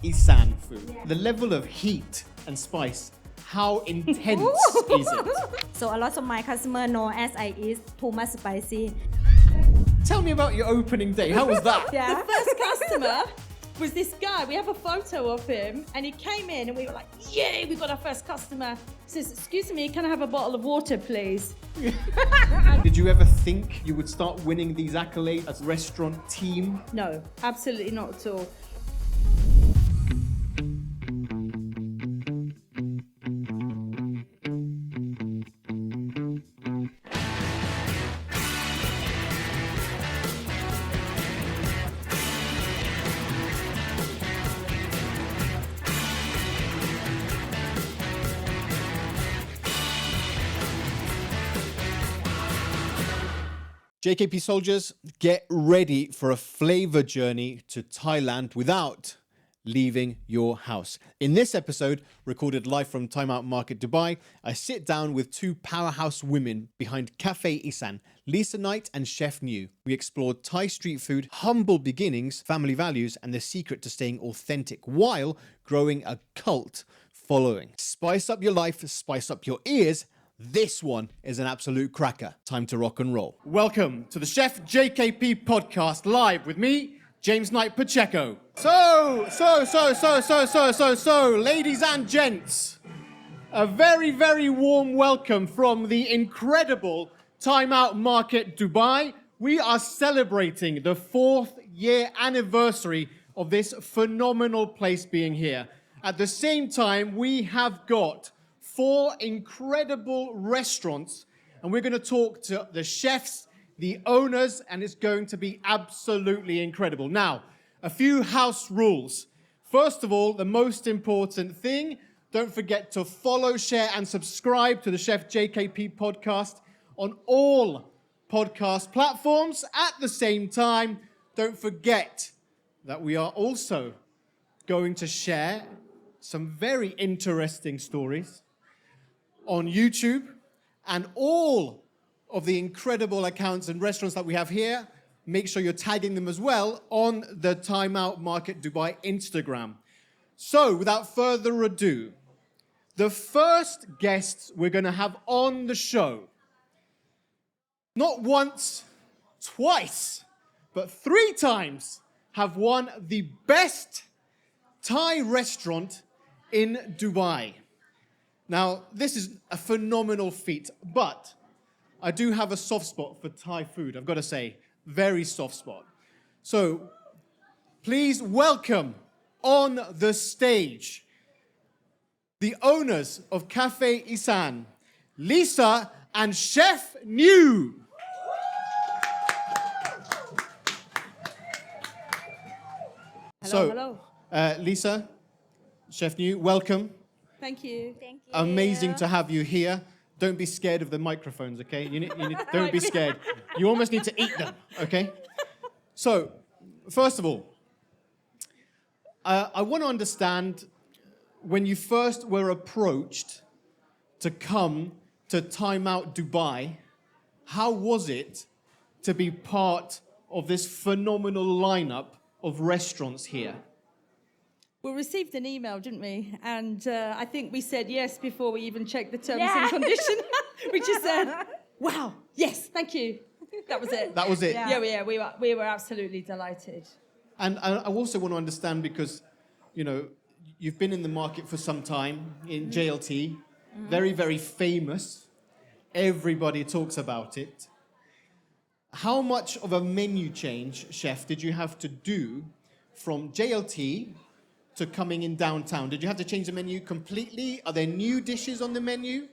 Isan food. The level of heat and spice, how intense is it? So a lot of my customer know as I eat too much spicy. Tell me about your opening day. How was that? Yeah. The first customer was this guy. We have a photo of him, and he came in, and we were like, "Yay, we got our first customer." He says, "Excuse me, can I have a bottle of water, please?" Did you ever think you would start winning these accolades as restaurant team? No, absolutely not at all. JKP soldiers, get ready for a flavor journey to Thailand without leaving your house. In this episode, recorded live from Time Out Market Dubai, I sit down with two powerhouse women behind Café Isan, Lisa Knight and Chef New. We explored Thai street food, humble beginnings, family values, and the secret to staying authentic while growing a cult following. Spice up your life, spice up your ears. This one is an absolute cracker. Time to rock and roll. Welcome to the Chef JKP Podcast, live with me, James Knight-Pacheco. So, ladies and gents, a very, very warm welcome from the incredible Time Out Market Dubai. We are celebrating the 4th year anniversary of this phenomenal place being here. At the same time, we have got 4 incredible restaurants, and we're going to talk to the chefs, the owners, and it's going to be absolutely incredible. Now, a few house rules. First of all, the most important thing, don't forget to follow, share, and subscribe to the Chef JKP Podcast on all podcast platforms. At the same time, don't forget that we are also going to share some very interesting stories on YouTube, and all of the incredible accounts and restaurants that we have here, make sure you're tagging them as well on the Time Out Market Dubai Instagram. So, without further ado, the first guests we're going to have on the show, not once, twice, but 3 times, have won the best Thai restaurant in Dubai. Now, this is a phenomenal feat, but I do have a soft spot for Thai food, I've got to say, very soft spot. So, please welcome on the stage the owners of Café Isan, Lisa and Chef New. Hello. Lisa, Chef New, welcome. Thank you. Thank you. Amazing to have you here. Don't be scared of the microphones, okay? Don't be scared. You almost need to eat them, okay? So, first of all, I want to understand when you first were approached to come to Time Out Dubai, how was it to be part of this phenomenal lineup of restaurants here? We received an email, didn't we? And I think we said yes before we even checked the terms and conditions. We just said, wow, yes, thank you. That was it. That was it? Yeah, we were absolutely delighted. And I also want to understand because, you know, you've been in the market for some time in JLT, very, very famous. Everybody talks about it. How much of a menu change, chef, did you have to do from JLT to coming in downtown? Did you have to change the menu completely? Are there new dishes on the menu?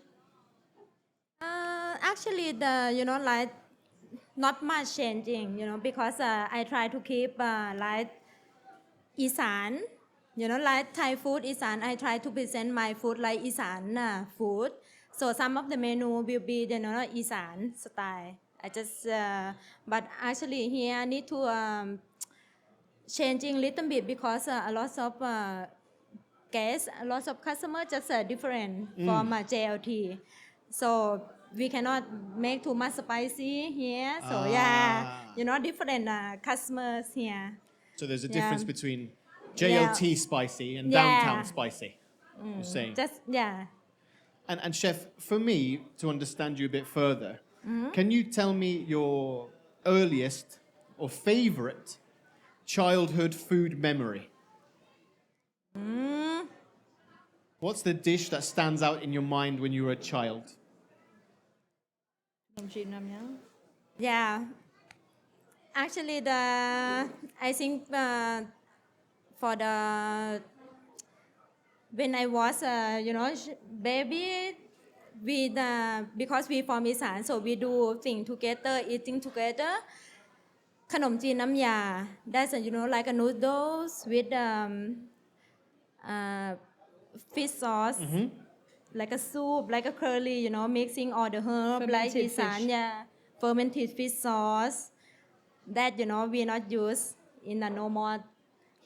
Actually, not much changing, because I try to keep like Isan, like Thai food Isan. I try to present my food like Isan food. So some of the menu will be, Isan style. I just, but actually here I need to changing little bit because a lot of guests, a lot of customers just different from JLT. So we cannot make too much spicy here. So different customers here. So there's a difference between JOT spicy and Yeah. downtown spicy. You're saying. Just And chef, for me to understand you a bit further, can you tell me your earliest or favorite childhood food memory? What's the dish that stands out in your mind when you were a child? Yeah. Actually, I think for the when I was baby, because we from Isan, so we do thing together, eating together. ขนมจีนน้ำยา that's like a noodles with fish sauce, like a soup, like a curry, mixing all the herb, like Fermented Isan, fish. fermented fish sauce. That we not use in the normal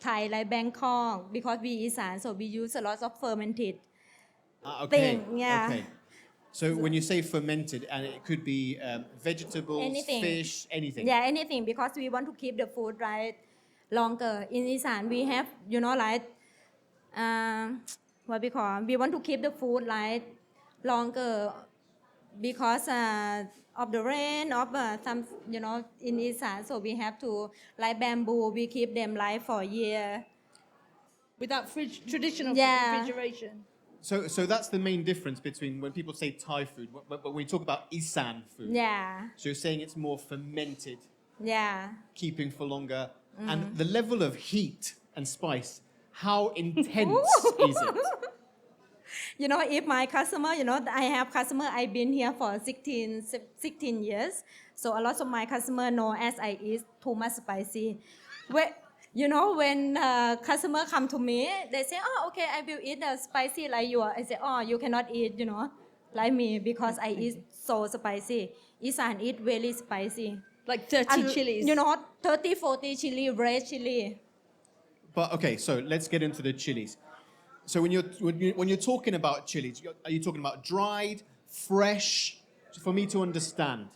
Thai like Bangkok because we Isan, so we use a lot of fermented Okay. thing. Yeah. Okay. So when you say fermented, and it could be vegetables, Anything. fish, anything. Yeah, anything because we want to keep the food right longer. In Isan, we have like what we call, we want to keep the food like longer because of the rain of some in Isan, so we have to like bamboo. We keep them like for a year. Without traditional Yeah. refrigeration. So that's the main difference between when people say Thai food, but when we talk about Isan food. Yeah, So you're saying it's more fermented, yeah. keeping for longer, and the level of heat and spice. How intense is it? If my customer, I have customer, I've been here for 16 years. So a lot of my customer know as I eat too much spicy. When customer come to me, they say, oh, okay, I will eat spicy like you. I say, oh, you cannot eat, like me because I eat so spicy. Isan eat very spicy. Like 30 chilies. 30, 40 chili, red chili. But okay, so let's get into the chilies. So when you're talking about chilies, are you talking about dried, fresh? For me to understand.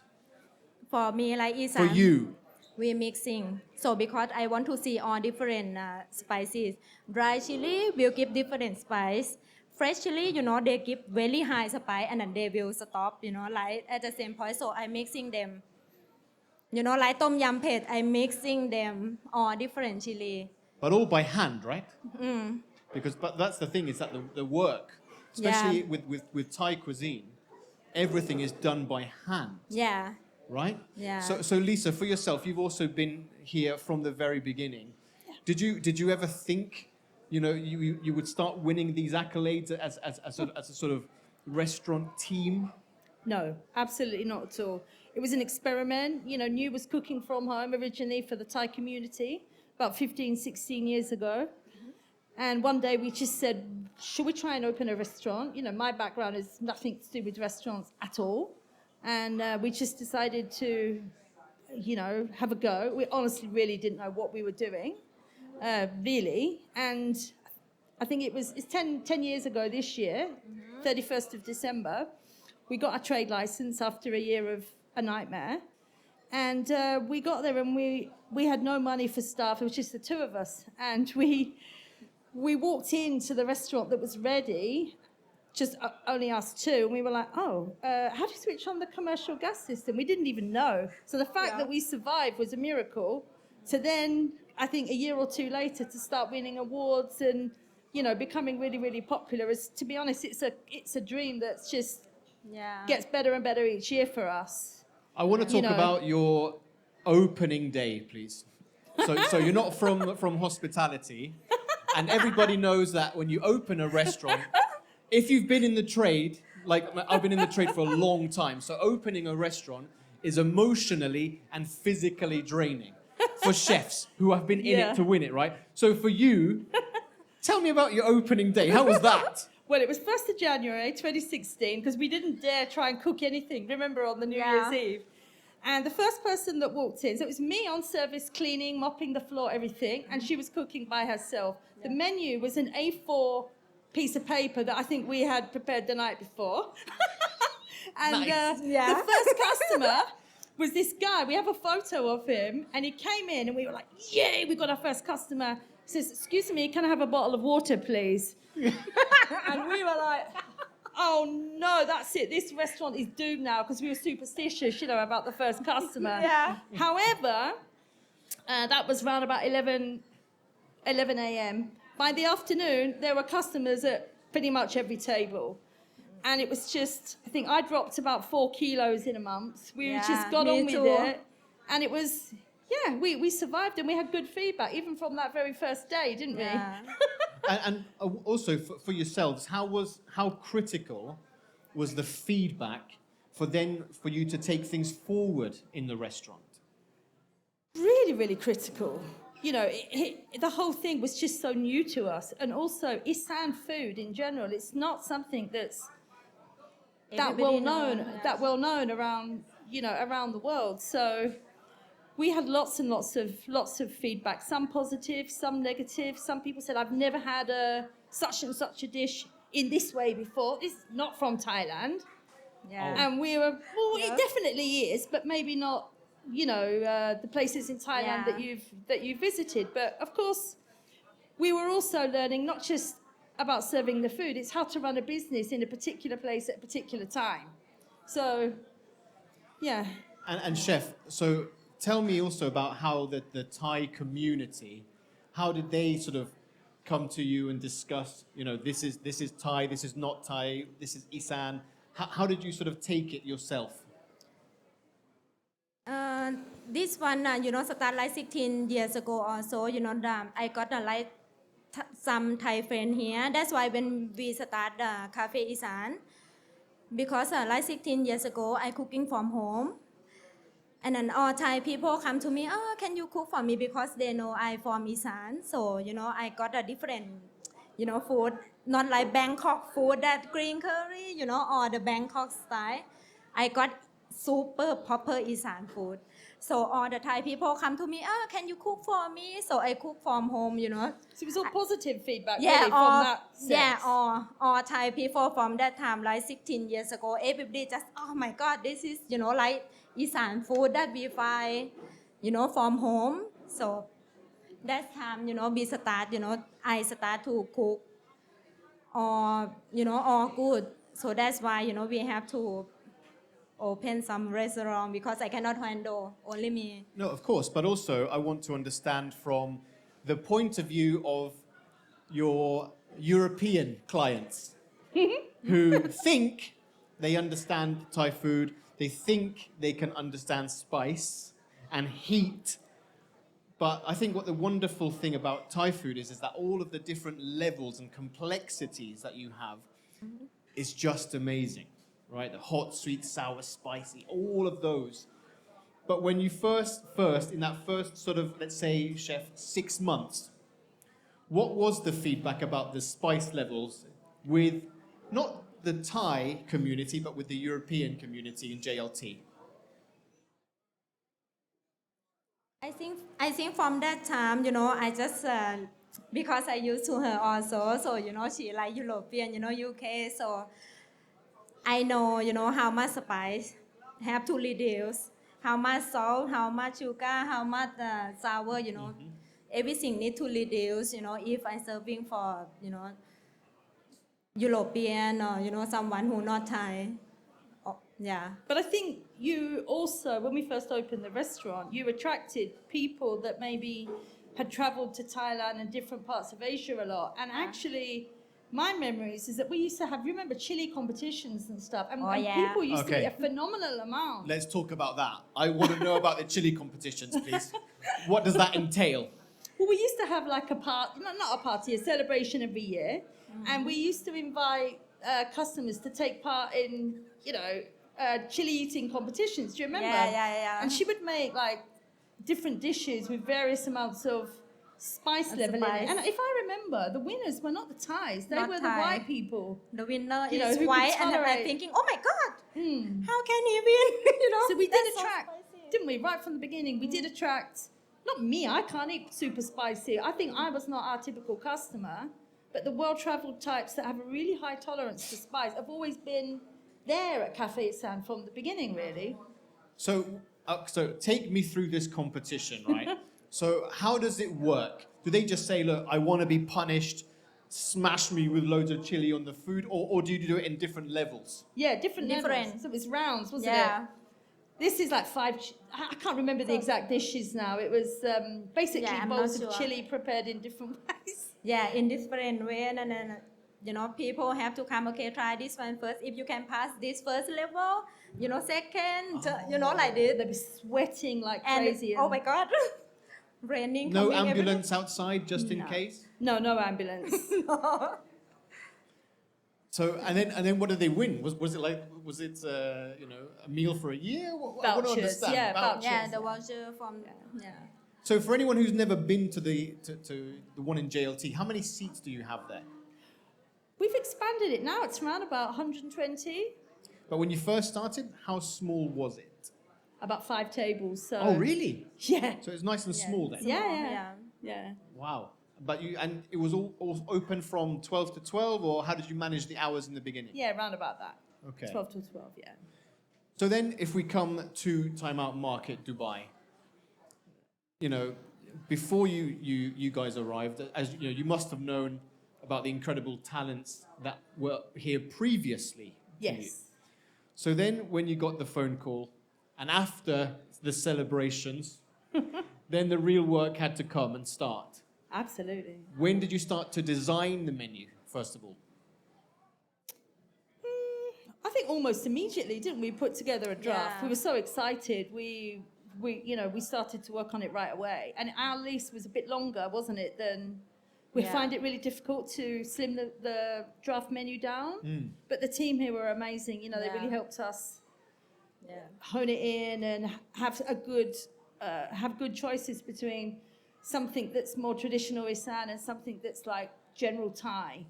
For me, like Isan. For you. We're mixing. So because I want to see all different spices. Dry chili will give different spice. Fresh chili, they give very high spice and then they will stop, like at the same point. So I'm mixing them. Like tom yam pet, I'm mixing them all different chili. But all by hand, right? But that's the thing, is that the work, especially with Thai cuisine, everything is done by hand. Yeah. Right? Yeah. So Lisa, for yourself, you've also been here from the very beginning. Yeah. Did you ever think, you would start winning these accolades as a sort of restaurant team? No, absolutely not at all. It was an experiment. New was cooking from home originally for the Thai community about 15, 16 years ago. And one day we just said, should we try and open a restaurant? My background is nothing to do with restaurants at all. And we just decided to, have a go. We honestly really didn't know what we were doing, really. And I think it's 10 years ago this year, 31st of December, we got our trade license after a year of a nightmare. And we got there and we had no money for staff. It was just the two of us. And we walked into the restaurant that was ready, just only us two, and we were like, how do you switch on the commercial gas system? We didn't even know. So the fact that we survived was a miracle. So then, I think a year or two later, to start winning awards and, becoming really, really popular, is, to be honest, it's a dream that's just gets better and better each year for us. I want to talk about your opening day, please. So you're not from hospitality, and everybody knows that when you open a restaurant, if you've been in the trade, like I've been in the trade for a long time, so opening a restaurant is emotionally and physically draining for chefs who have been in it to win it, right? So for you, tell me about your opening day. How was that? Well, it was 1st of January 2016 because we didn't dare try and cook anything, remember, on the New Year's Eve. And the first person that walked in, so it was me on service, cleaning, mopping the floor, everything, and she was cooking by herself. The menu was an A4 piece of paper that I think we had prepared the night before. And the first customer was this guy. We have a photo of him, and he came in, and we were like, yay, we got our first customer. says, "Excuse me, can I have a bottle of water, please?" And we were like, "Oh no, that's it. This restaurant is doomed now," because we were superstitious, about the first customer. Yeah. However, that was around about 11 a.m. By the afternoon, there were customers at pretty much every table. And it was just, I think I dropped about 4 kilos in a month. We just got on with it. And it was, we survived and we had good feedback, even from that very first day, didn't we? Yeah. And also for yourselves, how critical was the feedback for you to take things forward in the restaurant? Really, really critical. The whole thing was just so new to us. And also, Isan food in general, it's not something that's that well known around the world. So we had lots and lots of feedback, some positive, some negative. Some people said, "I've never had such and such a dish in this way before. It's not from Thailand." Yeah. And we were, it definitely is, but maybe not, the places in Thailand that you've visited. But of course, we were also learning not just about serving the food, it's how to run a business in a particular place at a particular time. So, yeah. And Chef, so tell me also about how the Thai community, how did they sort of come to you and discuss, this is Thai, this is not Thai, this is Isan. How did you sort of take it yourself? This one, started like 16 years ago or so, I got some Thai friend here. That's why when we start Café Isan, because like 16 years ago, I cooking from home. And then all Thai people come to me, "Oh, can you cook for me?" Because they know I from Isan. So, I got a different, food, not like Bangkok food, that green curry, or the Bangkok style. I got super proper Isan food. So all the Thai people come to me, "Can you cook for me?" So I cook from home, So it was all positive feedback, really, from that sense. Yeah, all Thai people from that time, like 16 years ago, everybody just, "Oh my God, this is, like Isan food that we find, from home." So that time, we start, I start to cook, all good. So that's why, we have to open some restaurant because I cannot handle only me. No, of course, but also I want to understand from the point of view of your European clients who think they understand Thai food, they think they can understand spice and heat. But I think what the wonderful thing about Thai food is that all of the different levels and complexities that you have is just amazing. Right, the hot, sweet, sour, spicy, all of those. But when you first, in that first sort of, let's say, Chef, 6 months, what was the feedback about the spice levels with not the Thai community, but with the European community in JLT? I think from that time, I just because I used to her also, so she like European, UK, so I know, how much spice have to reduce, how much salt, how much sugar, how much sour, everything need to reduce, if I'm serving for, European or, someone who not Thai. Oh, yeah. But I think you also, when we first opened the restaurant, you attracted people that maybe had traveled to Thailand and different parts of Asia a lot. And actually, my memories is that we used to have, remember, chili competitions and stuff. And, people used to eat a phenomenal amount. Let's talk about that. I want to know about the chili competitions, please. What does that entail? Well, we used to have like a party, not a party, a celebration every year. And we used to invite customers to take part in, chili eating competitions. Do you remember? Yeah. And she would make like different dishes with various amounts of spice level in it. And if I remember, the winners were not the Thais. They were the white people. The winner You know, is who could white, and I'm tolerate- thinking, "Oh my God, how can he win?" So we did That's so attract, spicy. didn't we? Right from the beginning, we did attract, not me, I can't eat super spicy. I think I was not our typical customer, but the well-traveled types that have a really high tolerance to spice have always been there at Café Isan from the beginning, really. So take me through this competition, right? So how does it work? Do they just say, look, I want to be punished, smash me with loads of chili on the food, or do you do it in different levels? Yeah, different levels. Different. So it was rounds, wasn't Yeah. it? This is like I can't remember the exact dishes now. It was basically Yeah, I'm bowls not of sure. chili prepared in different ways. Yeah, in different way, and then people have to come. Okay, try this one first. If you can pass this first level, second, like this. They'd be sweating like And crazy. oh my God, raining. No coming ambulance outside just in No. case? No ambulance. everywhere. So and then what did they win? Was it a meal for a year? I want to Vouchers, understand. yeah, vouchers. Yeah, the voucher from So for anyone who's never been to the one in JLT, how many seats do you have there? We've expanded it now. It's around about 120. But when you first started, how small was it? About 5 tables. So Oh, really? Yeah. So it's nice and small then. Yeah. Wow. But it was all open from 12 to 12, or how did you manage the hours in the beginning? Yeah, around about that. Okay. 12 to 12, yeah. So then, if we come to Time Out Market Dubai, before you guys arrived, as you must have known about the incredible talents that were here previously. to you. Yes. So then, when you got the phone call, and after the celebrations, then the real work had to come and start. Absolutely. When did you start to design the menu, first of all? I think almost immediately, didn't we, put together a draft? Yeah. We were so excited. We started to work on it right away. And our lease was a bit longer, wasn't it, than... We Yeah. find it really difficult to slim the draft menu down. But the team here were amazing. They Yeah. really helped us Yeah. hone it in and have good choices between something that's more traditional Isan and something that's like general Thai.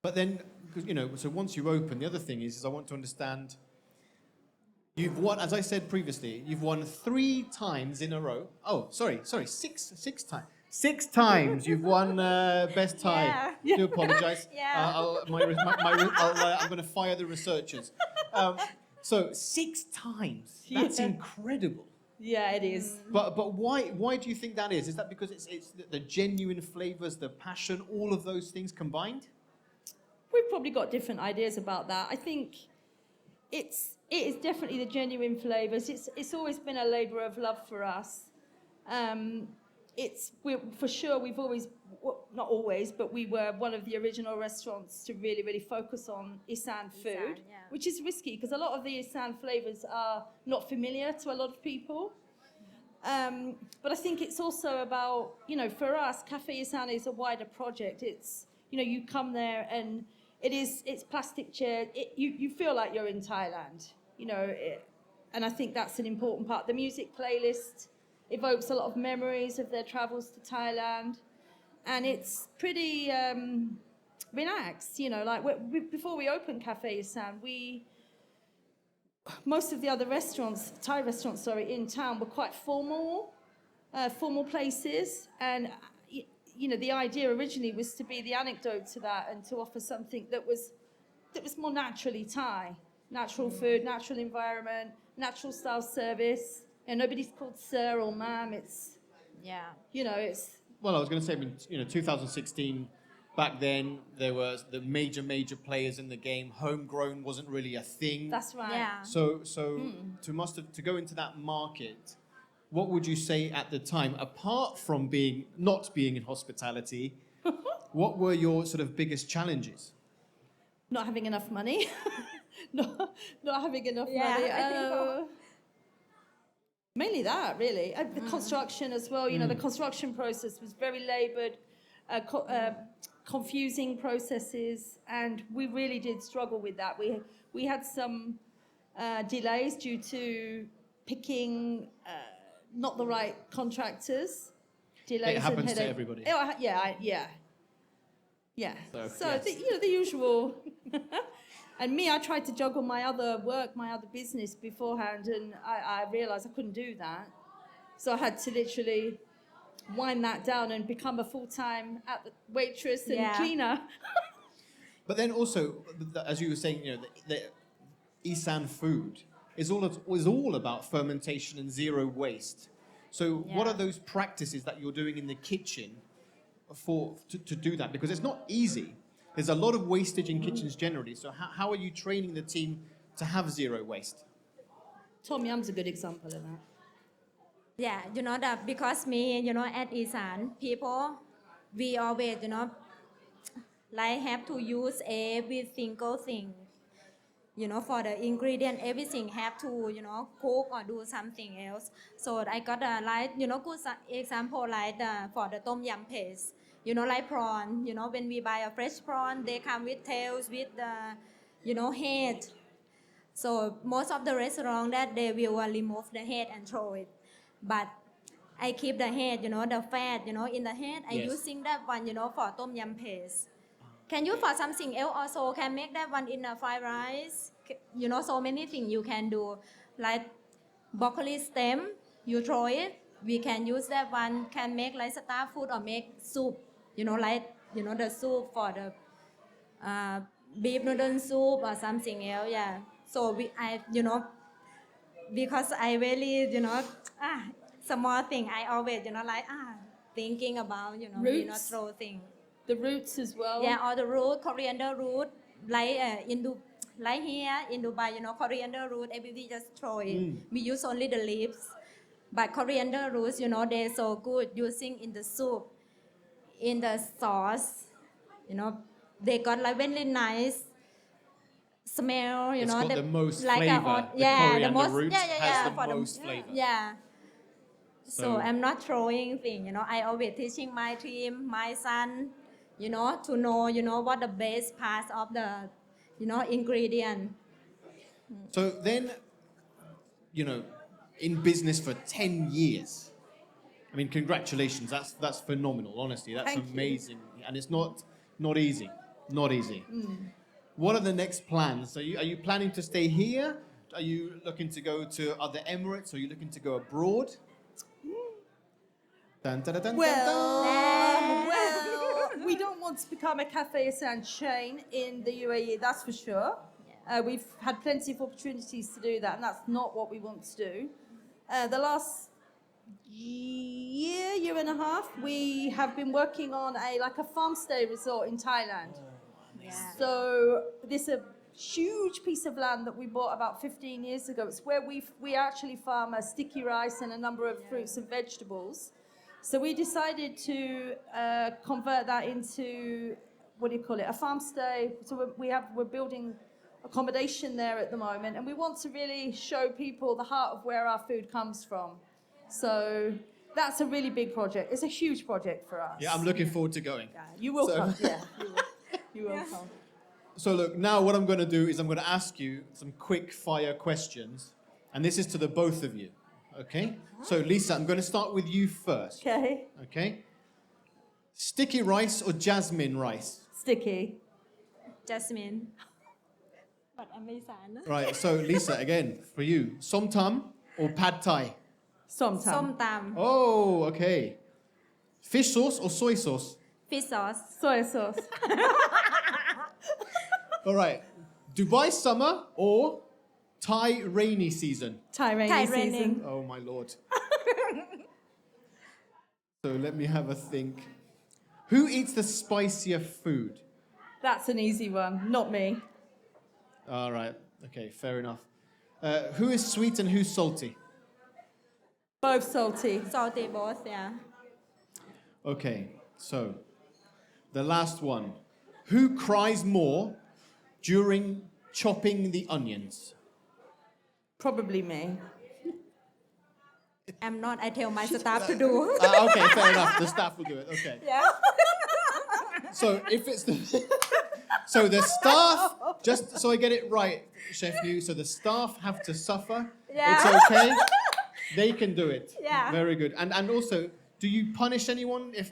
But then, so once you open, the other thing is I want to understand, you've won, as I said previously, you've won 3 times in a row. Oh, sorry, 6 times. 6 times you've won Best Thai. Yeah. I do apologize. Yeah. I'm going to fire the researchers. So 6 times. That's incredible. Yeah, it is. But why do you think that is? Is that because it's the genuine flavors, the passion, all of those things combined? We've probably got different ideas about that. I think it is definitely the genuine flavors. It's always been a labor of love for us. For sure, we've always, not always, but we were one of the original restaurants to really, really focus on Isan food, yeah. which is risky because a lot of the Isan flavors are not familiar to a lot of people. But I think it's also about, for us, Café Isan is a wider project. It's, you come there and it's plastic chairs. You feel like you're in Thailand, and I think that's an important part. The music playlist evokes a lot of memories of their travels to Thailand, and it's pretty relaxed. Before we opened Café Isan, most of the other Thai restaurants, in town were quite formal places, and the idea originally was to be the anecdote to that and to offer something that was more naturally Thai, natural food, natural environment, natural style service. And nobody's called sir or ma'am. It's it's. Well, I was going to say, 2016, back then there was the major players in the game. Homegrown wasn't really a thing. That's right. Yeah. So to go into that market, what would you say at the time, apart from not being in hospitality, what were your sort of biggest challenges? Not having enough money. not having enough Yeah, money. I think so. Mainly that, really. The construction as well. The construction process was very laboured, confusing processes, and we really did struggle with that. We had some delays due to picking not the right contractors. Delays It happens and to headache. everybody. Oh, yeah. So yes. the usual. And me, I tried to juggle my other work, my other business beforehand, and I realised I couldn't do that. So I had to literally wind that down and become a full-time waitress and cleaner. But then also, as you were saying, the Isan food is all about fermentation and zero waste. So what Yeah. are those practices that you're doing in the kitchen to do that? Because it's not easy. There's a lot of wastage in kitchens generally. So how are you training the team to have zero waste? Tom Yum's a good example of that. Yeah, that because me, at Isan, people, we always, like have to use every single thing. For the ingredient, everything have to, cook or do something else. So I got a good example for the tom yum paste. Like prawn, when we buy a fresh prawn, they come with tails, with the, head. So most of the restaurant that they will remove the head and throw it. But I keep the head, the fat, in the head. I Yes. using that one, for tom yum paste. Can you for something else also can make that one in a fried rice? So many things you can do. Like broccoli stem, you throw it. We can use that one, can make like star food or make soup. The soup for the beef noodle soup or something else, yeah. So because I really, small thing, I always, thinking about, we not Roots. throw things. The roots as well. Yeah, or the root, coriander root, like here in Dubai, coriander root, everybody just throw it. We use only the leaves. But coriander roots, they're so good using in the soup, in the sauce, they got like really nice smell, It's got the most like flavor. The yeah, coriander the most, root yeah, has the for most flavor. Yeah. So So- I'm not throwing thing, I always teaching my team, my son, to know, what the best part of the, ingredient. So then, in business for 10 years. I mean, congratulations. That's phenomenal, honestly. That's Thank you. amazing. And it's not easy. Not easy. What are the next plans? Are you planning to stay here? Are you looking to go to other Emirates? Are you looking to go abroad? Dun, dun, dun, dun, Well, we don't want to become a Café Isan chain in the UAE, that's for sure. We've had plenty of opportunities to do that, and that's not what we want to do. The last year and a half, we have been working on a farm stay resort in Thailand. Yeah. So this is a huge piece of land that we bought about 15 years ago. It's where we actually farm a sticky rice and a number of fruits and vegetables. So we decided to convert that into, a farm stay. So we're building accommodation there at the moment, and we want to really show people the heart of where our food comes from. So that's a really big project. It's a huge project for us. Yeah, I'm looking forward to going. Yeah, you will So- come. Yeah, you will come. So look, now what I'm going to do is I'm going to ask you some quick fire questions. And this is to the both of you. Okay? So Lisa, I'm going to start with you first. Okay. Okay? Sticky rice or jasmine rice? Sticky. Jasmine. But amazing. Right, so Lisa, again, for you. Som tam or pad thai? Sometimes. Som tam. Oh, okay. Fish sauce or soy sauce? Fish sauce. Soy sauce. All right. Dubai summer or Thai rainy season? Thai rainy Thai season. raining. Oh, my Lord. So let me have a think. Who eats the spicier food? That's an easy one. Not me. All right. Okay, fair enough. Who is sweet and who's salty? Both salty. Salty both, yeah. Okay, so the last one. Who cries more during chopping the onions? Probably me. I'm not, I tell my staff to do. Okay, fair enough. The staff will do it. Okay. Yeah. So if it's the so the staff, just so I get it right, Chef Yu, so the staff have to suffer. Yeah. It's okay. They can do it. Yeah. Very good. And also, do you punish anyone if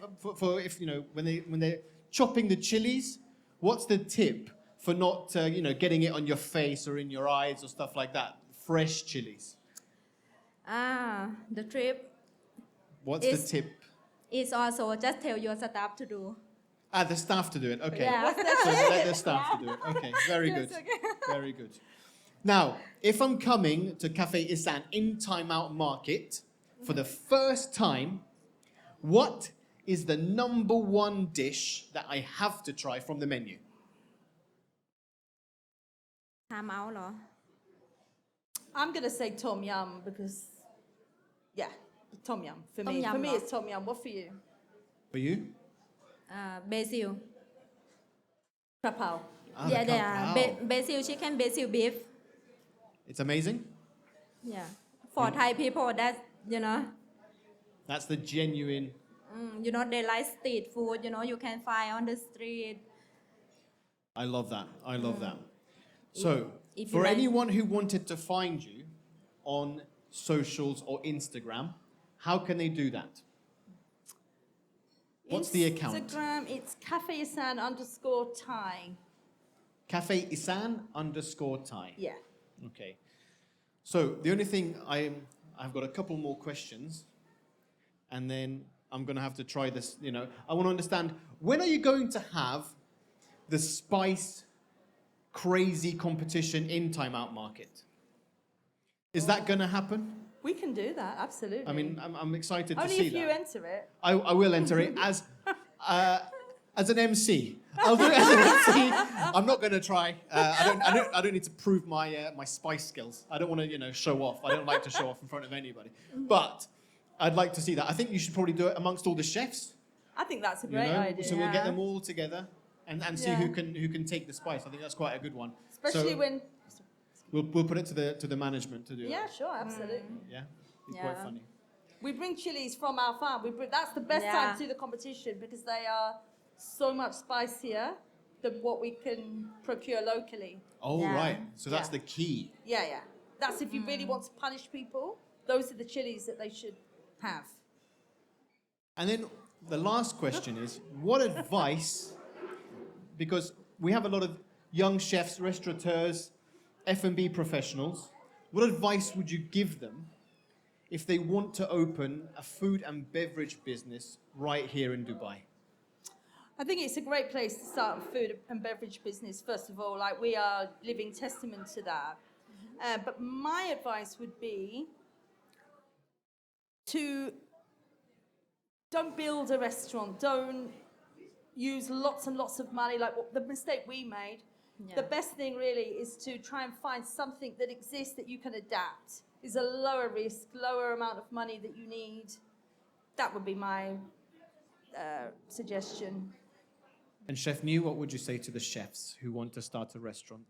when they're chopping the chilies? What's the tip for not getting it on your face or in your eyes or stuff like that? Fresh chilies. The trip What's Is- the tip? is also just tell your staff to do. The staff to do it. Okay. Yeah. So let the staff to do it. Okay, very good. Very good. Now, if I'm coming to Café Isan in Time Out Market, for the first time, what is the number one dish that I have to try from the menu? ทามเอาเหรอ I'm going to say tom yum because, yeah, tom yum for me. Tom yum For me, lor. it's tom yum. What for you? For you? เบซิล Krapao. Ah, yeah the yeah Kap Pao. basil chicken basil beef It's amazing. yeah for Thai people that you know That's the genuine. you know they like street food you know you can find on the street I love that. I love that. So, if you for like- anyone who wanted to find you on socials or Instagram, how can they do that? What's the account? Instagram, it's Café Isan _Thai. Café Isan _Thai. Yeah. Okay. So the only thing I've got a couple more questions, and then I'm going to have to try this. You know, I want to understand, when are you going to have the spice crazy competition in Time Out Market? Is that going to happen? We can do that, absolutely. I mean, I'm excited to only see if you that. enter it. I will enter it as an MC. I'll do it as an MC. I'm not going to try. I don't need to prove my spice skills. I don't want to show off. I don't like to show off in front of anybody. But I'd like to see that. I think you should probably do it amongst all the chefs. I think that's a great idea. So we'll get them all together and see Yeah. who can take the spice. I think that's quite a good one. Especially so when. we'll put it to the management to do it. Yeah, sure, absolutely. Yeah. It's Yeah. quite funny. We bring chilies from our farm. That's the best time to do the competition because they are so much spicier than what we can procure locally. Oh Yeah. right. So that's Yeah. the key. Yeah, yeah. That's if you really want to punish people, those are the chilies that they should have. And then the last question is, what advice, because we have a lot of young chefs, restaurateurs, F&B professionals, what advice would you give them if they want to open a food and beverage business right here in Dubai? I think it's a great place to start a food and beverage business, first of all. Like, we are living testament to that. But my advice would be to don't build a restaurant. Don't use lots and lots of money, like the mistake we made. Yeah. The best thing really is to try and find something that exists that you can adapt. Is a lower risk, lower amount of money that you need. That would be my suggestion. And Chef New, what would you say to the chefs who want to start a restaurant?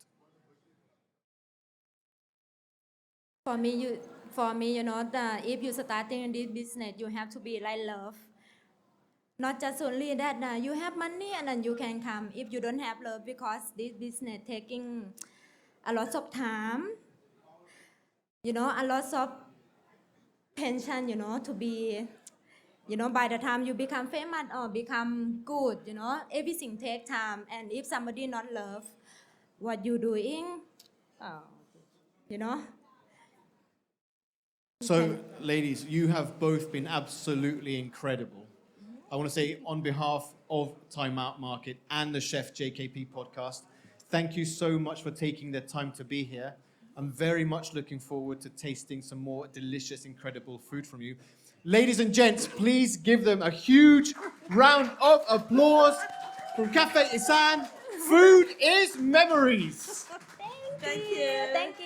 For me, you know, if you starting in this business, you have to be like love. Not just only that you have money and then you can come. If you don't have love, because this business taking a lot of time, you know, a lot of pension, you know, to be, you know, by the time you become famous or become good, you know, everything take time. And if somebody not love what you doing, Oh. you know. So, ladies, you have both been absolutely incredible. I want to say, on behalf of Time Out Market and the Chef JKP Podcast, thank you so much for taking the time to be here. I'm very much looking forward to tasting some more delicious, incredible food from you. Ladies and gents, please give them a huge round of applause from Café Isan. Food is memories. Thank you. Thank you.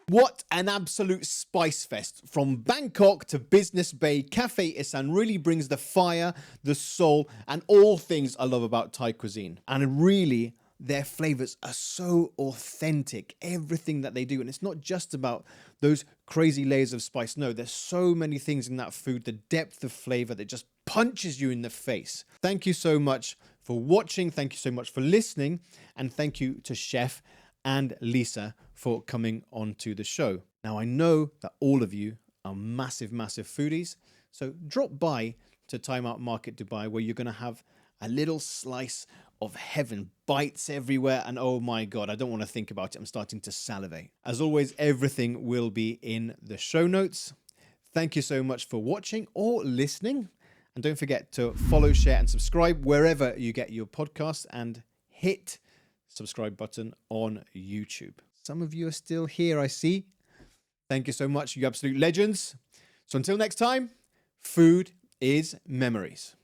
What an absolute spice fest. From Bangkok to Business Bay, Café Isan really brings the fire, the soul, and all things I love about Thai cuisine. And really, their flavors are so authentic, everything that they do. And it's not just about those crazy layers of spice. No, there's so many things in that food, the depth of flavor that just punches you in the face. Thank you so much for watching. Thank you so much for listening. And thank you to Chef and Lisa for coming onto the show. Now, I know that all of you are massive, massive foodies. So drop by to Time Out Market Dubai, where you're going to have a little slice of heaven, bites everywhere. And oh my God, I don't want to think about it. I'm starting to salivate. As always, everything will be in the show notes. Thank you so much for watching or listening. And don't forget to follow, share, and subscribe wherever you get your podcasts, and hit subscribe button on YouTube. Some of you are still here, I see. Thank you so much, you absolute legends. So until next time, food is memories.